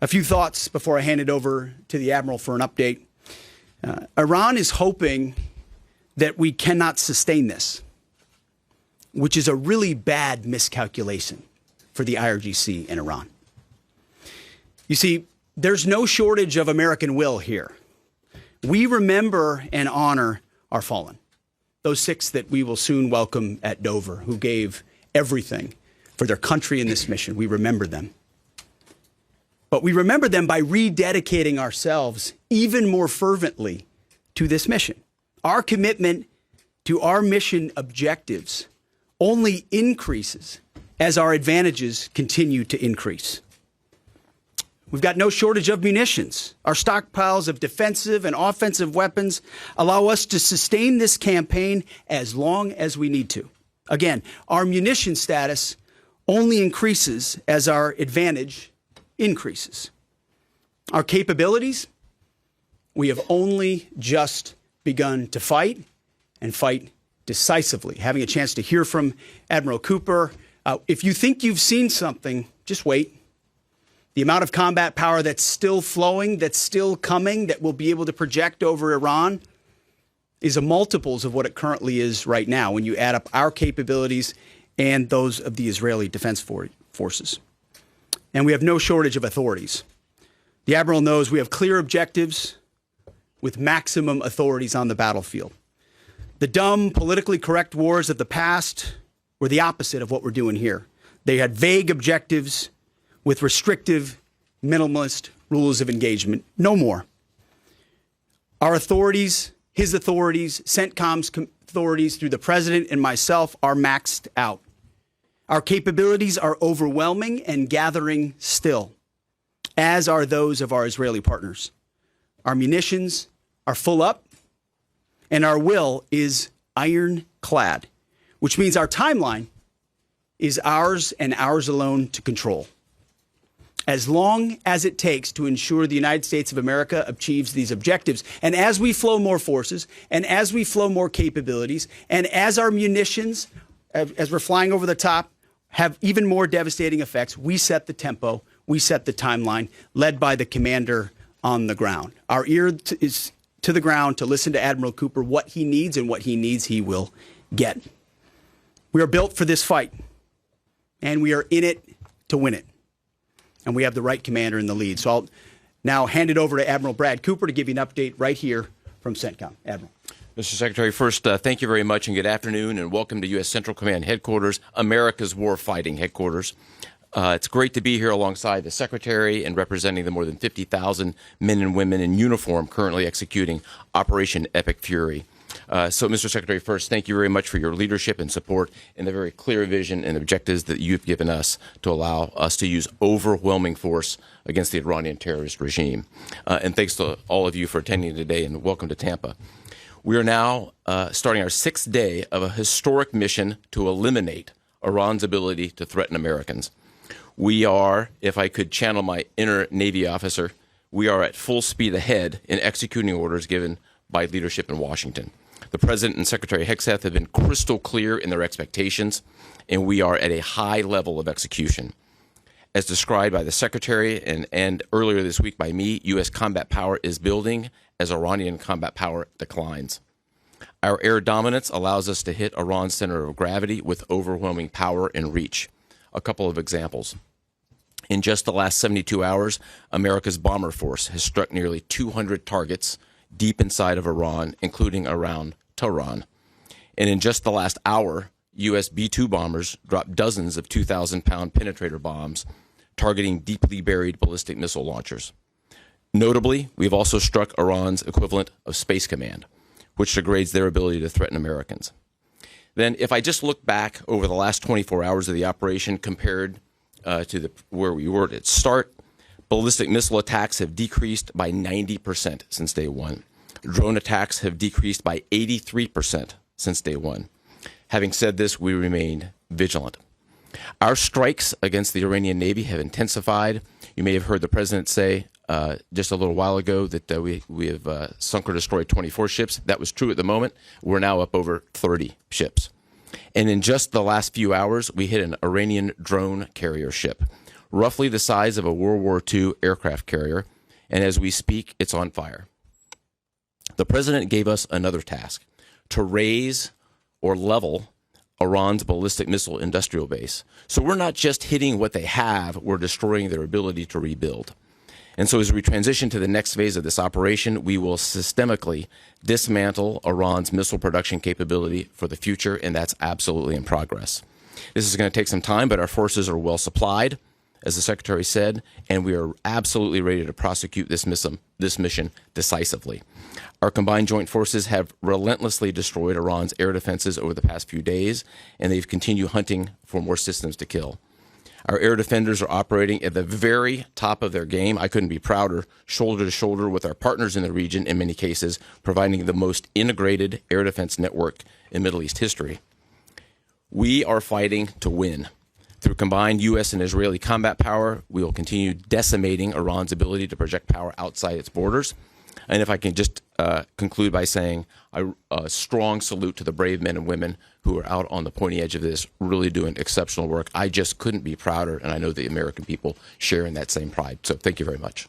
A few thoughts before I hand it over to the Admiral for an update. Iran is hoping that we cannot sustain this, which is a really bad miscalculation for the IRGC in Iran. You see, there's no shortage of American will here. We remember and honor our fallen, those 6 that we will soon welcome at Dover, who gave everything for their country in this mission. We remember them. But we remember them by rededicating ourselves even more fervently to this mission. Our commitment to our mission objectives only increases as our advantages continue to increase. We've got no shortage of munitions. Our stockpiles of defensive and offensive weapons allow us to sustain this campaign as long as we need to. Again, our munition status only increases as our advantage increases. Our capabilities, we have only just begun to fight and fight decisively. Having a chance to hear from Admiral Cooper. If you think you've seen something, just wait. The amount of combat power that's still flowing, that's still coming, that we'll be able to project over Iran is a multiples of what it currently is right now when you add up our capabilities and those of the Israeli Defense Forces. And we have no shortage of authorities. The Admiral knows we have clear objectives with maximum authorities on the battlefield. The dumb, politically correct wars of the past were the opposite of what we're doing here. They had vague objectives with restrictive, minimalist rules of engagement. No more. Our authorities, his authorities, CENTCOM's authorities through the president and myself are maxed out. Our capabilities are overwhelming and gathering still, as are those of our Israeli partners. Our munitions are full up, and our will is ironclad, which means our timeline is ours and ours alone to control. As long as it takes to ensure the United States of America achieves these objectives. And as we flow more forces, and as we flow more capabilities, and as our munitions, as we're flying over the top, have even more devastating effects, we set the tempo, we set the timeline, led by the commander on the ground. Our ear is to the ground to listen to Admiral Cooper, what he needs, and what he needs he will get. We are built for this fight, and we are in it to win it. And we have the right commander in the lead. So I'll now hand it over to Admiral Brad Cooper to give you an update right here from CENTCOM. Admiral. Mr. Secretary, first, thank you very much and good afternoon, and welcome to U.S. Central Command Headquarters, America's Warfighting Headquarters. It's great to be here alongside the Secretary and representing the more than 50,000 men and women in uniform currently executing Operation Epic Fury. So, Mr. Secretary, first, thank you very much for your leadership and support and the very clear vision and objectives that you've given us to allow us to use overwhelming force against the Iranian terrorist regime. And thanks to all of you for attending today, and welcome to Tampa. We are now starting our 6th day of a historic mission to eliminate Iran's ability to threaten Americans. We are, if I could channel my inner Navy officer, we are at full speed ahead in executing orders given by leadership in Washington. The President and Secretary Hegseth have been crystal clear in their expectations, and we are at a high level of execution. As described by the Secretary and earlier this week by me, U.S. combat power is building as Iranian combat power declines. Our air dominance allows us to hit Iran's center of gravity with overwhelming power and reach. A couple of examples. In just the last 72 hours, America's bomber force has struck nearly 200 targets deep inside of Iran, including around Tehran. And in just the last hour, U.S. B-2 bombers dropped dozens of 2,000-pound penetrator bombs targeting deeply buried ballistic missile launchers. Notably, we've also struck Iran's equivalent of Space Command, which degrades their ability to threaten Americans. Then, if I just look back over the last 24 hours of the operation compared to where we were at its start, ballistic missile attacks have decreased by 90% since day one. Drone attacks have decreased by 83% since day one. Having said this, we remain vigilant. Our strikes against the Iranian Navy have intensified. You may have heard the President say just a little while ago that we have sunk or destroyed 24 ships. That was true at the moment. We're now up over 30 ships. And in just the last few hours, we hit an Iranian drone carrier ship, roughly the size of a World War II aircraft carrier, and as we speak, it's on fire. The president gave us another task: to raise or level Iran's ballistic missile industrial base. So we're not just hitting what they have, we're destroying their ability to rebuild. And so as we transition to the next phase of this operation, we will systemically dismantle Iran's missile production capability for the future, and that's absolutely in progress. This is going to take some time, but our forces are well supplied, as the Secretary said, and we are absolutely ready to prosecute this mission decisively. Our combined joint forces have relentlessly destroyed Iran's air defenses over the past few days, and they've continued hunting for more systems to kill. Our air defenders are operating at the very top of their game. I couldn't be prouder, shoulder to shoulder with our partners in the region, in many cases, providing the most integrated air defense network in Middle East history. We are fighting to win. Through combined U.S. and Israeli combat power, we will continue decimating Iran's ability to project power outside its borders. And if I can just conclude by saying a strong salute to the brave men and women who are out on the pointy edge of this, really doing exceptional work. I just couldn't be prouder, and I know the American people share in that same pride. So thank you very much.